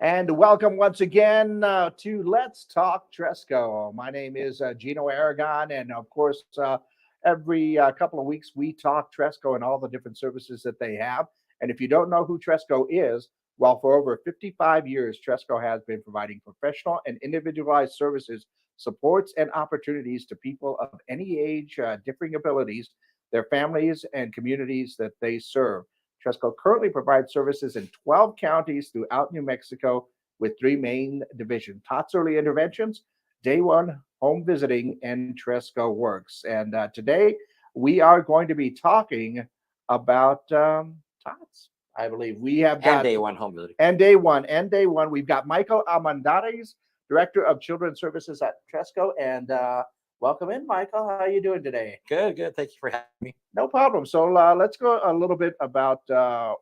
And welcome once again to Let's Talk Tresco. My name is Gino Aragon, and of course, every couple of weeks we talk Tresco and all the different services that they have. And if you don't know who Tresco is, well, for over 55 years, Tresco has been providing professional and individualized services, supports, and opportunities to people of any age, differing abilities, their families, and communities that they serve. Tresco currently provides services in 12 counties throughout New Mexico with three main divisions: TOTS Early Interventions, Day One Home Visiting, and Tresco Works. And today we are going to be talking about TOTS. I believe we have And got day one home visiting. and day one. We've got Michael Armendariz, Director of Children's Services at Tresco. And welcome in, Michael. How are you doing today? Good, good. Thank you for having me. No problem. So let's go a little bit about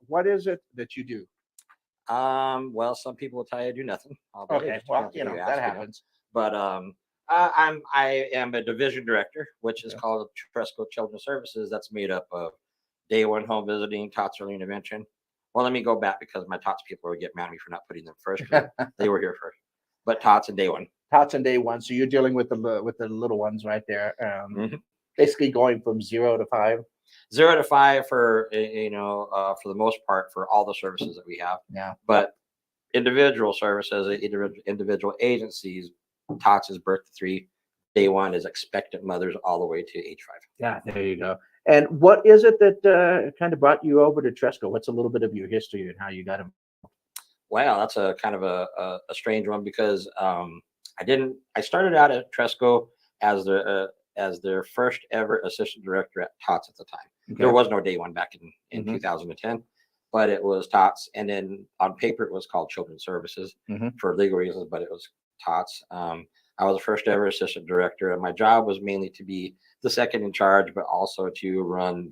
what is it that you do? Well, some people will tell you I do nothing. Okay, well, that happens. But I am a division director, which is called Tresco Children's Services. That's made up of day one home visiting, TOTS early intervention. Well, let me go back because my TOTS people would get mad at me for not putting them first. They were here first. But TOTS and day one. TOTS and day one. So you're dealing with the little ones right there. Basically going from 0 to 5. 0 to 5 for for the most part for all the services that we have. Yeah. But individual services, individual agencies, TOTS is birth to 3. Day one is expectant mothers all the way to age 5. Yeah, there you go. And what is it that kind of brought you over to Tresco? What's a little bit of your history and how you got him? Wow, that's a kind of a strange one because I started out at Tresco as their first ever assistant director at TOTS at the time. Okay. There was no day one back in 2010, but it was TOTS, and then on paper it was called Children's Services for legal reasons, but it was TOTS. I was the first ever assistant director, and my job was mainly to be the second in charge, but also to run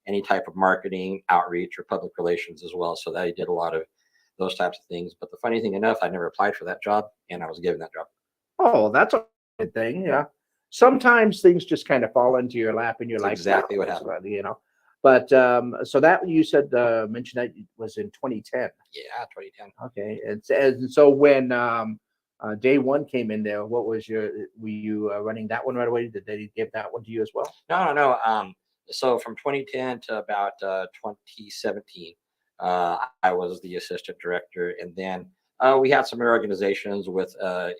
any type of marketing, outreach, or public relations as well. So that I did a lot of those types of things. But the funny thing enough, I never applied for that job, and I was given that job. Oh, that's a good thing. Yeah. Sometimes things just kind of fall into your lap, and you're like, exactly what happened. But so that you said mentioned that was in 2010. Yeah, 2010. Okay, and so when day one came in there, what was were you running that one right away? Did they give that one to you as well? No. So from 2010 to about 2017, I was the assistant director, and then we had some reorganizations with a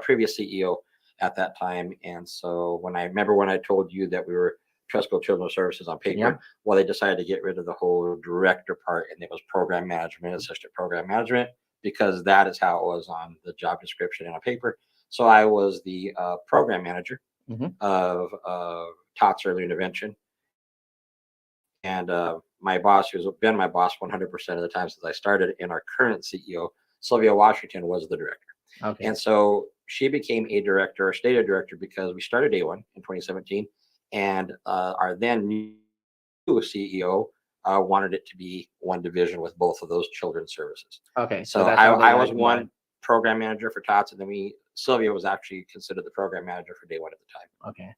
previous CEO at that time. And so when I told you that we were Tresco Children's Services on paper, well, they decided to get rid of the whole director part, and it was program management, assistant program management, because that is how it was on the job description and on paper. So I was the program manager of TOTS Early Intervention. And my boss, who's been my boss 100% of the time since I started, and our current CEO, Sylvia Washington, was the director. Okay. And so she became a stated director, because we started day one in 2017, and our then new CEO wanted it to be one division with both of those children's services. Okay. So I was one program manager for TOTS, and then Sylvia was actually considered the program manager for day one at the time. Okay.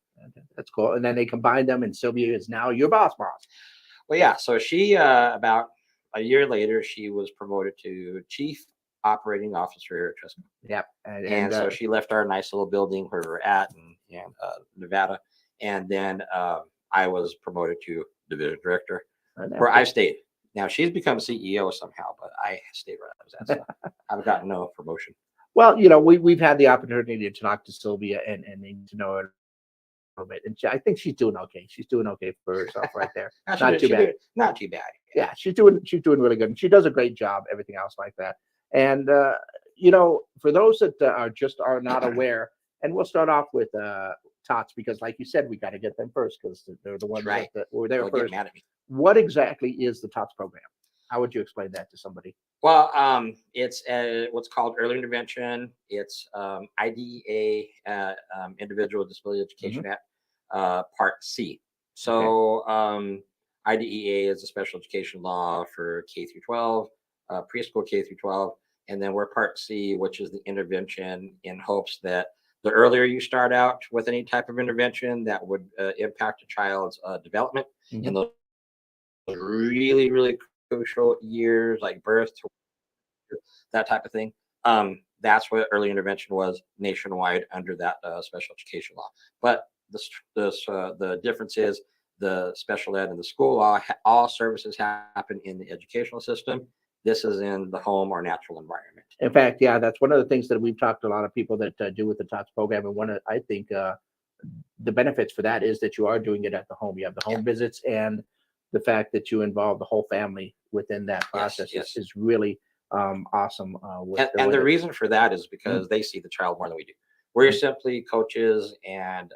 That's cool. And then they combined them, and Sylvia is now your boss. Well, yeah. So she, about a year later, she was promoted to chief operating officer here at Tresco. Yep. And so she left our nice little building where we're at in Nevada. And then I was promoted to division director, where I stayed. Now she's become CEO somehow, but I stayed where I was at. So I've gotten no promotion. Well, we've had the opportunity to talk to Sylvia and to know her a little bit, and I think she's doing okay. She's doing okay for herself right there. Not too bad. Not too bad. Yeah, she's doing really good, and she does a great job. Everything else like that, and for those that are not aware, and we'll start off with TOTS, because, like you said, we got to get them first because they're the ones that were there first. Get mad at me. What exactly is the TOTS program? How would you explain that to somebody? Well, it's what's called early intervention. It's IDEA, Individual Disability Education Act, Part C. So IDEA is a special education law for K through 12, preschool K through 12, and then we're Part C, which is the intervention, in hopes that the earlier you start out with any type of intervention that would impact a child's development in those really, really crucial years, like birth to that type of thing. That's what early intervention was nationwide under that special education law. But the difference is the special ed and the school law, all services happen in the educational system. This is in the home or natural environment. In fact, yeah, that's one of the things that we've talked to a lot of people that do with the TOTS program. And one of, I think, the benefits for that is that you are doing it at the home. You have the home visits, and the fact that you involve the whole family within that process is really awesome. And the reason for that is because they see the child more than we do. We're simply coaches and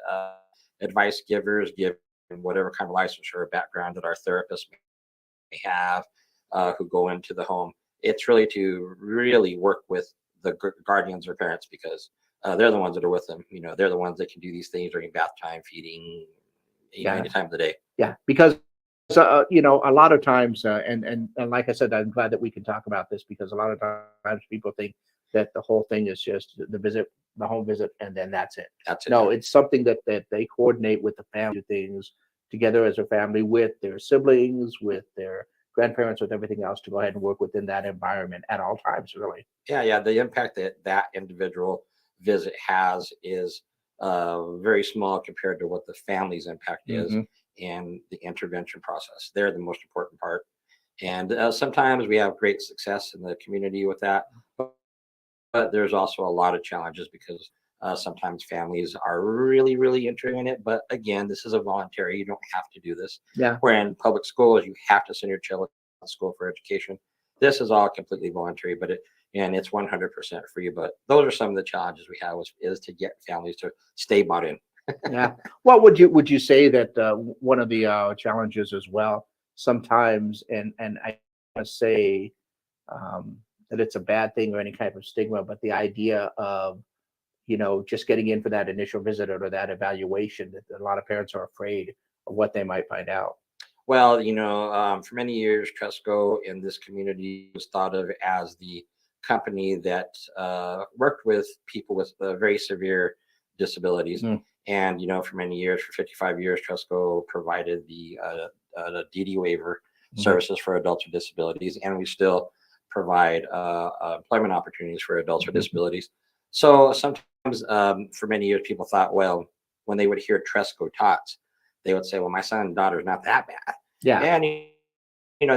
advice givers, give whatever kind of licensure or background that our therapists may have who go into the home. It's really to really work with the guardians or parents, because they're the ones that are with them. They're the ones that can do these things during bath time, feeding, any time of the day. Yeah, because a lot of times, and like I said, I'm glad that we can talk about this, because a lot of times people think that the whole thing is just the home visit, and then that's it. No, it's something that they coordinate with the family, things together as a family, with their siblings, with their grandparents, with everything else, to go ahead and work within that environment at all times, really. Yeah. The impact that individual visit has is very small compared to what the family's impact is in the intervention process. They're the most important part. And sometimes we have great success in the community with that, but there's also a lot of challenges, because sometimes families are really, really interested in it. But again, this is a voluntary. You don't have to do this. Yeah. Where in public schools, you have to send your child to school for education. This is all completely voluntary, but it's 100% free. But those are some of the challenges we have is to get families to stay bought in. Yeah. What would you say that one of the challenges as well sometimes, and I say that it's a bad thing or any type of stigma, but the idea of just getting in for that initial visit or that evaluation, that a lot of parents are afraid of what they might find out. Well, for many years, Tresco in this community was thought of as the company that worked with people with very severe disabilities. And, for many years, for 55 years, Tresco provided the DD waiver services for adults with disabilities. And we still provide employment opportunities for adults with disabilities. So sometimes for many years, people thought, well, when they would hear Tresco TOTS, they would say, well, my son and daughter is not that bad. Yeah. And,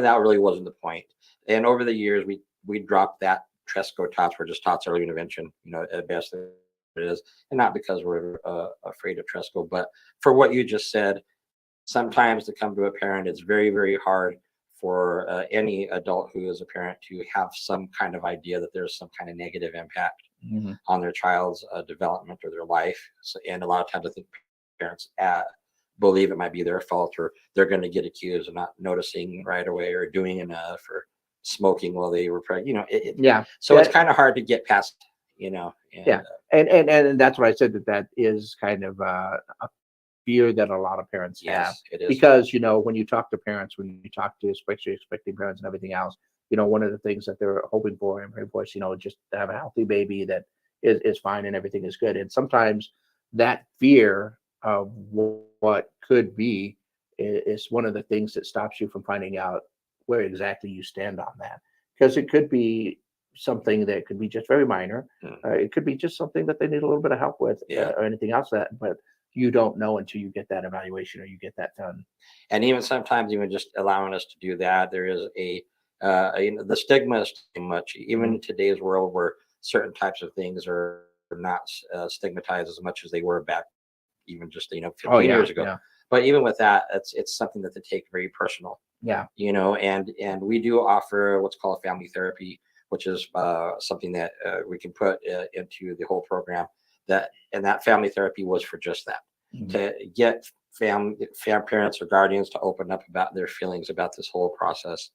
that really wasn't the point. And over the years, we dropped that Tresco TOTS. We're just TOTS early intervention, at best it is. And not because we're afraid of Tresco, but for what you just said, sometimes to come to a parent, it's very, very hard for any adult who is a parent to have some kind of idea that there's some kind of negative impact on their child's development or their life. And a lot of times I think parents believe it might be their fault, or they're going to get accused of not noticing right away or doing enough or smoking while they were pregnant. So it's kind of hard to get past, And, and that's why I said that is kind of a fear that a lot of parents have. It is. Because, when you talk to parents, when you talk to especially expecting parents and everything else, one of the things that they're hoping for and praying for is, just to have a healthy baby that is fine and everything is good. And sometimes that fear of what could be is one of the things that stops you from finding out where exactly you stand on that. Because it could be something that could be just very minor. It could be just something that they need a little bit of help with or anything else but you don't know until you get that evaluation or you get that done. And even sometimes, even just allowing us to do that, there is the stigma is too much, even in today's world, where certain types of things are not stigmatized as much as they were back even just 15 years ago. But even with that, it's something that they take very personal. And we do offer what's called family therapy, which is something that we can put into the whole program. That family therapy was for just that, to get parents or guardians to open up about their feelings about this whole process.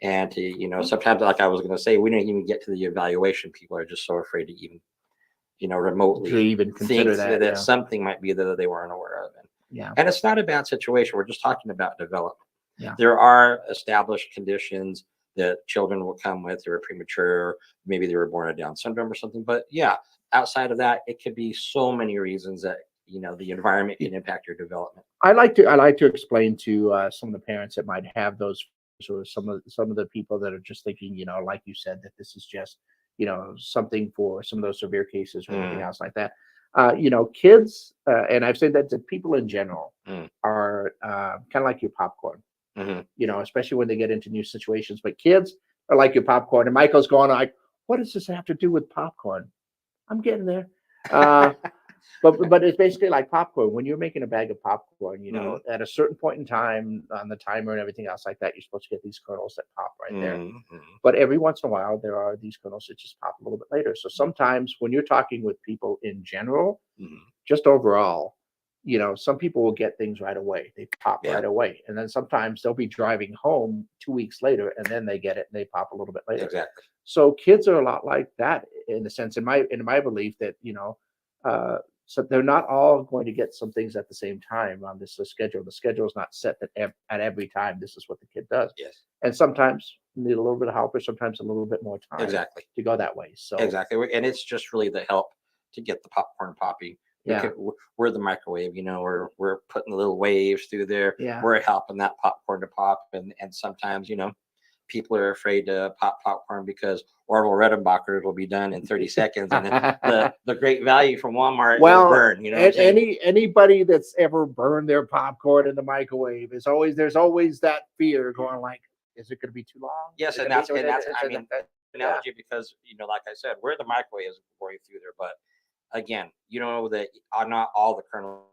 And to, sometimes, like I was going to say, we didn't even get to the evaluation. People are just so afraid to even, remotely to even consider that something might be that they weren't aware of. And it's not a bad situation. We're just talking about development. There are established conditions that children will come with. They were premature, maybe they were born with Down syndrome or something. But outside of that, it could be so many reasons that the environment can impact your development. I like to explain to some of the parents that might have those or some of the people that are just thinking, like you said, that this is just, something for some of those severe cases or anything Mm, else like that. Kids, and I've said that to people in general, mm, are kind of like your popcorn, mhm. especially when they get into new situations. But kids are like your popcorn. And Michael's going like, what does this have to do with popcorn? I'm getting there. Uh, but it's basically like popcorn. When you're making a bag of popcorn, Mhm, at a certain point in time on the timer and everything else like that, you're supposed to get these kernels that pop right there. mhm, mhm. But every once in a while, there are these kernels that just pop a little bit later. So sometimes when you're talking with people in general, Mhm. just overall, some people will get things right away. They pop Yeah, right away. And then sometimes they'll be driving home 2 weeks later and then they get it and they pop a little bit later. exactly. So kids are a lot like that in the sense, in my belief that, uh, so they're not all going to get some things at the same time on this schedule. The schedule is not set that at every time this is what the kid does. Yes, And sometimes you need a little bit of help or sometimes a little bit more time exactly. to go that way. So Exactly. And it's just really the help to get the popcorn popping. yeah, We're the microwave, we're putting the little waves through there. yeah. We're helping that popcorn to pop. And sometimes, people are afraid to pop popcorn because Orville Redenbacher will be done in 30 seconds. And then the great value from Walmart will Well, burn. You know what I'm saying? anybody that's ever burned their popcorn in the microwave there's always that fear going like, is it going to be too long? Yes. Is And it- that's, and is that's, it- I is mean, it- yeah, analogy because, like I said, we're the microwaves going through there. But again, you know that not all the kernels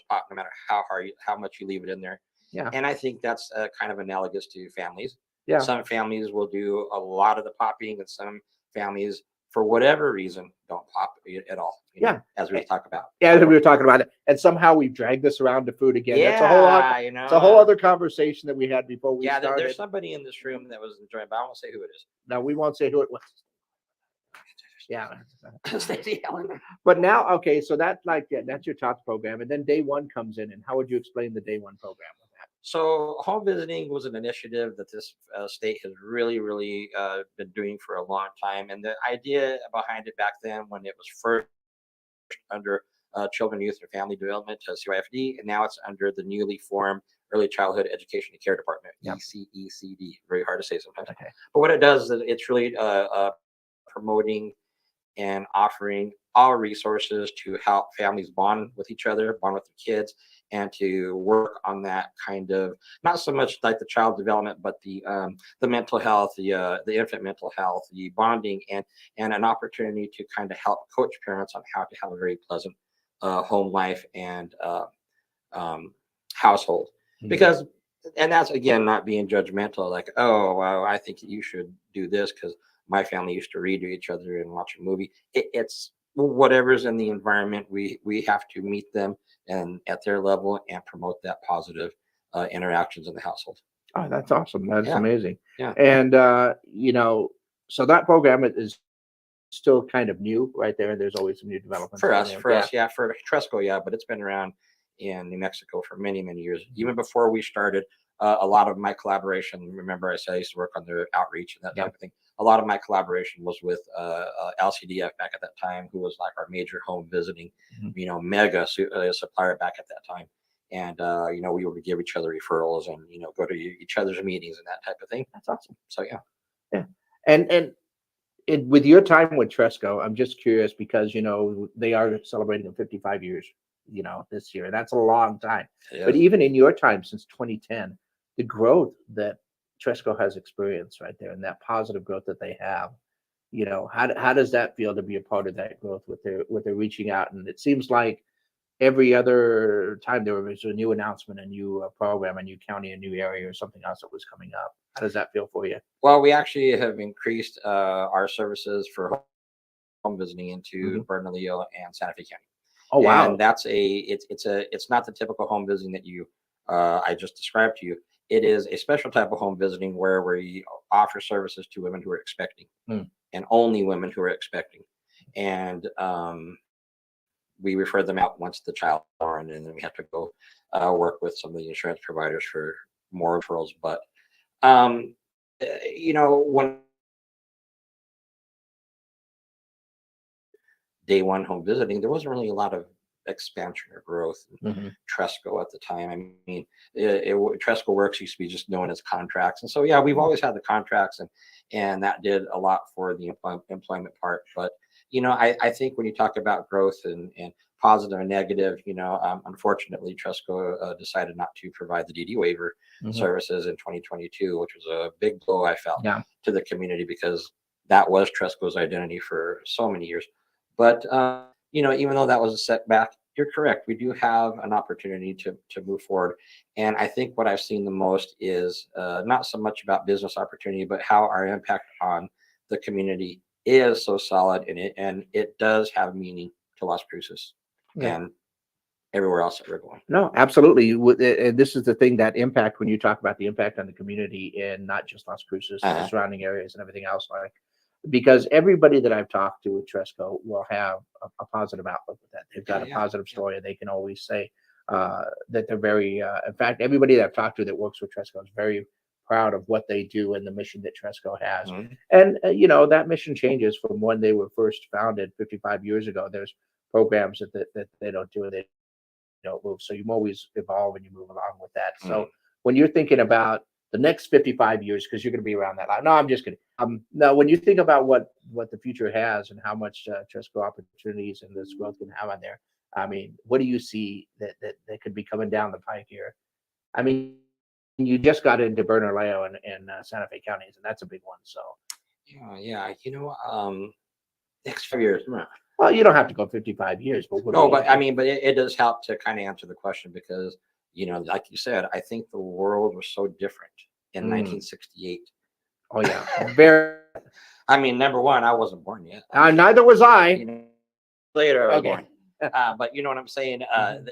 pop, no matter how much you leave it in there. yeah, And I think that's kind of analogous to families. yeah. Some families will do a lot of the popping, and some families, for whatever reason, don't pop at all. Yeah. As we talk about. Yeah, we were talking about it, and somehow we've dragged this around to food again. That's a whole lot. Yeah, It's a whole other conversation that we had before we yeah. There's started. somebody in this room that was enjoying, but I won't say who it Now we won't say who it was. Yeah, is. Stacey Helen. but now, okay, so that's your TOTS program, and then day one comes in, and how would you explain the day one program with that? So, home visiting was an initiative that this state has really, really been doing for a long time. And the idea behind it back then, when it was first under Children, Youth, and Family Development, CYFD, and now it's under the newly formed Early Childhood Education and Care Department, Yep. ECECD. Very hard to say sometimes. Okay. But what it does is it's really promoting and offering all resources to help families bond with each other, bond with their kids, and to work on that kind of, not so much like the child development, but the mental health, the infant mental health, the bonding, and an opportunity to kind of help coach parents on how to have a very pleasant home life and um, household. Mhm. Because, and that's again not being judgmental, like, oh, well, I think you should do this because my family used to read to each other and watch a movie. It's whatever's in the environment. We have to meet them and at their level and promote that positive interactions in the household. Oh, that's awesome. That's Yeah, amazing. yeah. And so that program is still kind of new right there, and there's always some new developments For going us, in. for Yeah. us, yeah, for Tresco, yeah, but it's been around in New Mexico for many, many years. Even before we started, a lot of my collaboration. Remember, I said I used to work on their outreach and that Yeah. type of thing. A lot of my collaboration was with LCDF back at that time, who was like our major home visiting, Mhm. mega supplier back at that time. And we would give each other referrals and go to each other's meetings and that type of thing. That's awesome. So yeah, Yeah. And with your time with Tresco, I'm just curious because they are celebrating 55 years, this year. That's a long time. But yeah. even in your time since 2010, the growth that Tresco has experienced right there, and that positive growth that they have, how does that feel to be a part of that growth with their reaching out? And it seems like every other time there was a new announcement, a new program, a new county, a new area, or something else that was coming up. How does that feel for you? Well, we actually have increased our services for home visiting into Mhm. Bernalillo and Santa Fe County. Oh And wow. that's it's not the typical home visiting that you I just described to you. It is a special type of home visiting where we offer services to women who are expecting, Mm. and only women who are expecting. And we refer them out once the child is born, and then we have to go work with some of the insurance providers for more referrals. But um, when day one home visiting, there wasn't really a lot of expansion or growth in Mhm. Tresco at the time. I mean, Tresco Works used to be just known as contracts, and so yeah, we've always had the contracts, and that did a lot for the employment part. But I think when you talk about growth and positive and negative, unfortunately, Tresco decided not to provide the DD waiver Mhm. services in 2022, which was a big blow, I felt, Yeah. to the community, because that was Tresco's identity for so many years. But even though that was a setback, you're correct. We do have an opportunity to move forward, and I think what I've seen the most is not so much about business opportunity, but how our impact on the community is so solid, and it does have meaning to Las Cruces Okay. and everywhere else that we're going. No, absolutely. And this is the thing, that impact, when you talk about the impact on the community and not just Las Cruces, the Uh-huh. surrounding areas and everything else, like, because everybody that I've talked to at Tresco will have a positive outlook with that. They've got a Yeah, positive yeah. story, and they can always say that they're very, in fact, everybody that I've talked to that works with Tresco is very proud of what they do and the mission that Tresco has. Mhm. And, that mission changes from when they were first founded 55 years ago. There's programs that they don't do, and they don't move. So you always evolve and you move along with that. Mhm. So when you're thinking about the next 55 years, because you're going to be around that long. No, I'm just kidding. Now, when you think about what the future has and how much Tresco opportunities and this growth can have on there, I mean, what do you see that could be coming down the pike here? I mean, you just got into Bernalillo and Santa Fe counties, and that's a big one. So, Yeah. Next 5 years. well, you don't have to go 55 years, but what do No, you? but I mean, but it does help to kind of answer the question, because, like you said, I think the world was so different in Mm, 1968. oh yeah, very. I mean, number one, I wasn't born yet. Neither was I. You know, later I was Okay. born. But you know what I'm saying? Mhm.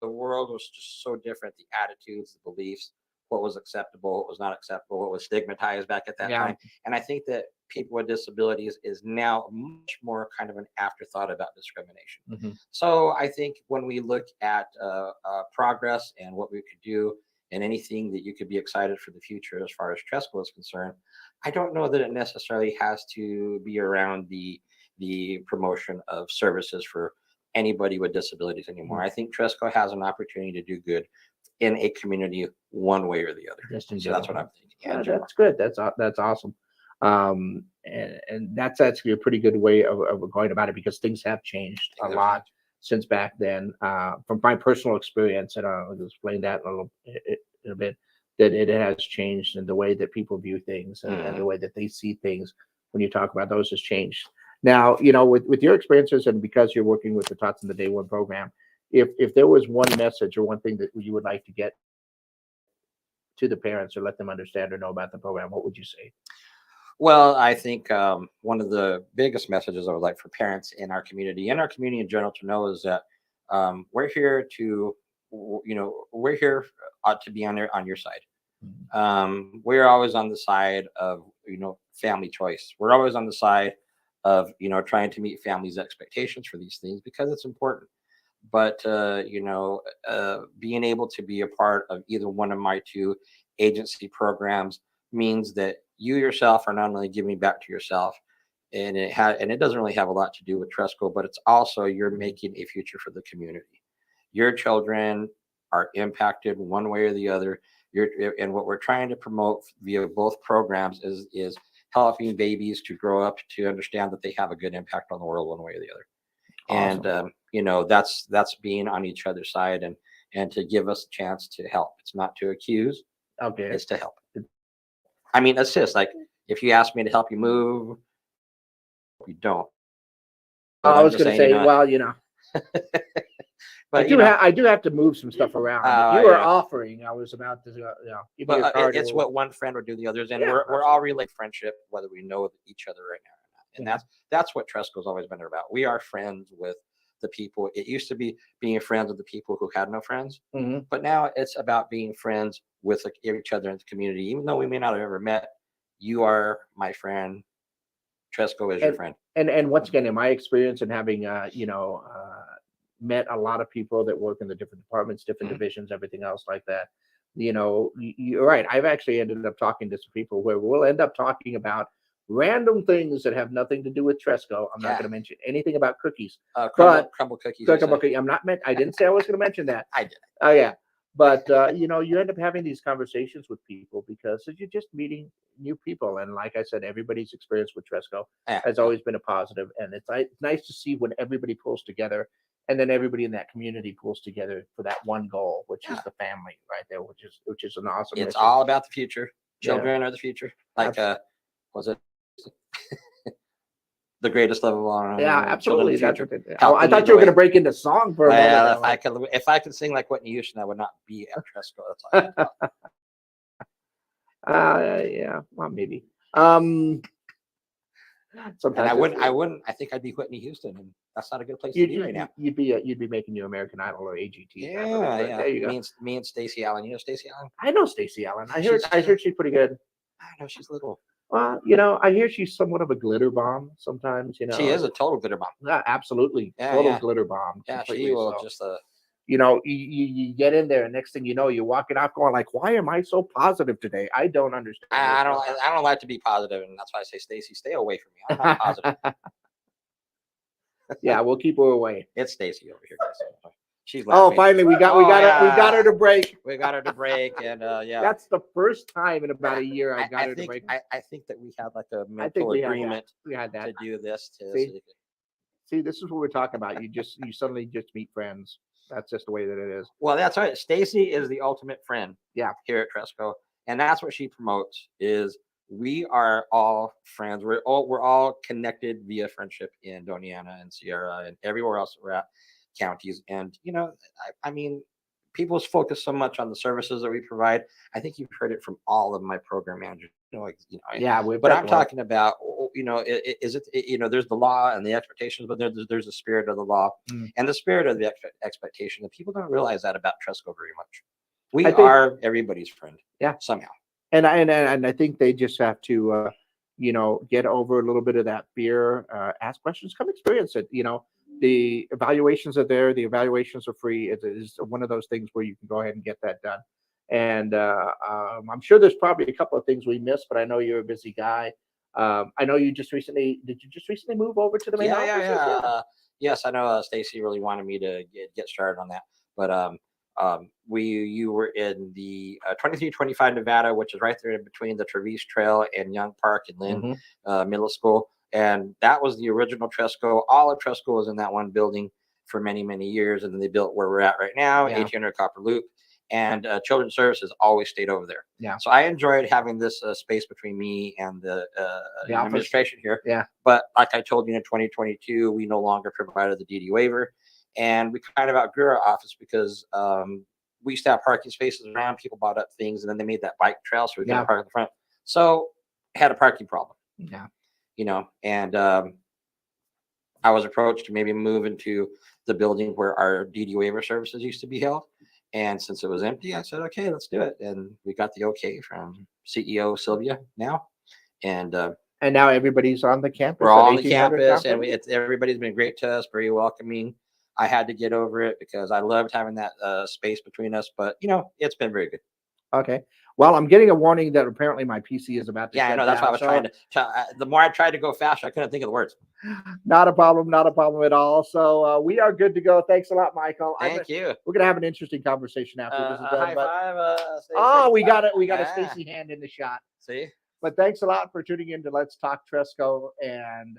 The world was just so different. The attitudes, the beliefs, what was acceptable, what was not acceptable, what was stigmatized back at that Yeah. time. And I think that people with disabilities is now much more kind of an afterthought about discrimination. Mhm. So I think when we look at progress and what we could do, and anything that you could be excited for the future as far as Tresco is concerned, I don't know that it necessarily has to be around the promotion of services for anybody with disabilities anymore. Mm. I think Tresco has an opportunity to do good in a community one way or the other. Just in So that's general. what I'm thinking. Yeah, in general. That's good. That's awesome. And that's actually a pretty good way of going about it, because things have changed a Things have lot changed. since back then. From my personal experience, and I'll explain that in a bit, that it has changed, and the way that people view things, and Mhm. the way that they see things when you talk about those has changed. Now, with your experiences, and because you're working with the Tots in the Day One program, if there was one message or one thing that you would like to get to the parents or let them understand or know about the program, what would you say? Well, I think one of the biggest messages I would like for parents in our community and our community in general to know is that we're here we're here to be on your side. Mhm. We're always on the side of family choice. We're always on the side of trying to meet families' expectations for these things, because it's important. But being able to be a part of either one of my two agency programs means that you yourself are not only giving back to yourself, and it doesn't really have a lot to do with Tresco, but it's also you're making a future for the community. Your children are impacted one way or the other. And what we're trying to promote via both programs is helping babies to grow up to understand that they have a good impact on the world one way or the other. And Awesome. that's being on each other's side, and to give us a chance to help. It's not to accuse, Okay. it's to help. I mean, assist. Like, if you ask me to help you move, you don't. But I I'm was just going to saying, say, well, but I do have to move some stuff around. If you were yeah. offering, I was about to, give me But your card. it's what one friend would do the others, and Yeah, we're all absolutely. relate friendship, whether we know each other right now or not. And Mhm. that's what Tresco's always been about. We are friends with the people. It used to be being friends with the people who had no friends, Mhm. but now it's about being friends with each other in the community. Even though we may not have ever met, you are my friend. Tresco is your And friend. and once again, in my experience and having, met a lot of people that work in the different departments, different Mhm. divisions, everything else like that, you're right. I've actually ended up talking to some people where we'll end up talking about random things that have nothing to do with Tresco. I'm not Yeah. going to mention anything about cookies. Crumble cookies. you said. I'm not meant. I didn't say I was going to mention that. I did. Oh yeah, but you end up having these conversations with people because you're just meeting new people, and like I said, everybody's experience with Tresco Yeah. has always been a positive, and it's nice to see when everybody pulls together, and then everybody in that community pulls together for that one goal, which is Yeah. the family, right there, which is an awesome. It's mission. all about the future. Yeah. Children are the future. Like, was it the greatest love of all? Yeah, Children absolutely. of the That's future. what Help I them thought lead you were the going to way. break into song for a moment. Well, there, if I could sing like Whitney Houston, I would not be at Tresco. That's all I had. Yeah, well, maybe. And Sometimes I wouldn't. I think I'd be Whitney Houston, and that's not a good place to be right now. you'd be making your American Idol or AGT. Yeah, yeah. There you go. Me and Stacey Allen. You know Stacey Allen? I know Stacey Allen. I She's- heard she's pretty good. I know she's little. Well, I hear she's somewhat of a glitter bomb sometimes. She is a total glitter bomb. Yeah, absolutely. Yeah, Total yeah. glitter bomb. Yeah, completely. she will So, just. you get in there, and next thing you know, you're walking off going like, "Why am I so positive today? I don't understand." I don't like to be positive, and that's why I say, Stacey, stay away from me. I'm not positive. Yeah, we'll keep her away. It's Stacey over here. Guys. She's laughing. Oh, finally we got her to break. We got her to break, and yeah. That's the first time in about a year I got her to break. I think that we had like a I think mental agreement we had that. to do this. See, this is what we're talking about. You suddenly just meet friends. That's just the way that it is. Well, that's right. Stacey is the ultimate friend. Yeah. Here at Tresco, and that's what she promotes. Is we are all friends. We're all connected via friendship in Doniana and Sierra and everywhere else we're at, counties. And I mean, people's focus so much on the services that we provide. I think you've heard it from all of my program managers. Yeah, but I'm talking about, is it, there's the law and the expectations, but there's a spirit of the law and the spirit of the expectation. And people don't realize that about Tresco very much. We are everybody's friend. Yeah. Somehow. And I think they just have to, get over a little bit of that fear, ask questions, come experience it. The evaluations are there. The evaluations are free. It is one of those things where you can go ahead and get that done. And I'm sure there's probably a couple of things we missed, but I know you're a busy guy. I know did you just recently move over to the main office? Yeah. Yes, I know Stacey really wanted me to get started on that. But you were in the 2325 Nevada, which is right there in between the Traverse Trail and Young Park and Lynn Middle School. And that was the original Tresco. All of Tresco was in that one building for many, many years. And then they built where we're at right now, 1800 Copper Loop. And Children's Services always stayed over there. Yeah. So I enjoyed having this space between me and the administration here. Yeah. But like I told you, in 2022, we no longer provided the DD waiver. And we kind of outgrew our office because we used to have parking spaces around. People bought up things, and then they made that bike trail, so we couldn't park in the front. So had a parking problem. Yeah. And I was approached to maybe move into the building where our DD waiver services used to be held. And since it was empty, I said, okay, let's do it. And we got the okay from CEO Sylvia now. And now everybody's on the campus. We're all on the campus, and everybody's been great to us, very welcoming. I had to get over it because I loved having that space between us, but it's been very good. Okay. Well, I'm getting a warning that apparently my PC is about to. Yeah, I know. That's why I was trying to. The more I tried to go faster, I couldn't think of the words. Not a problem. Not a problem at all. So we are good to go. Thanks a lot, Michael. Thank you. We're gonna have an interesting conversation after this is done. High five. Oh, we got it. We got a Stacey hand in the shot. See. But thanks a lot for tuning in to Let's Talk Tresco. And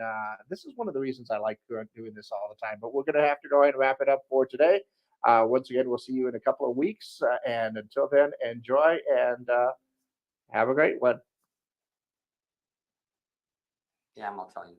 this is one of the reasons I like doing this all the time. But we're going to have to go ahead and wrap it up for today. Once again, we'll see you in a couple of weeks. And until then, enjoy and have a great one. Yeah, I'm not telling you.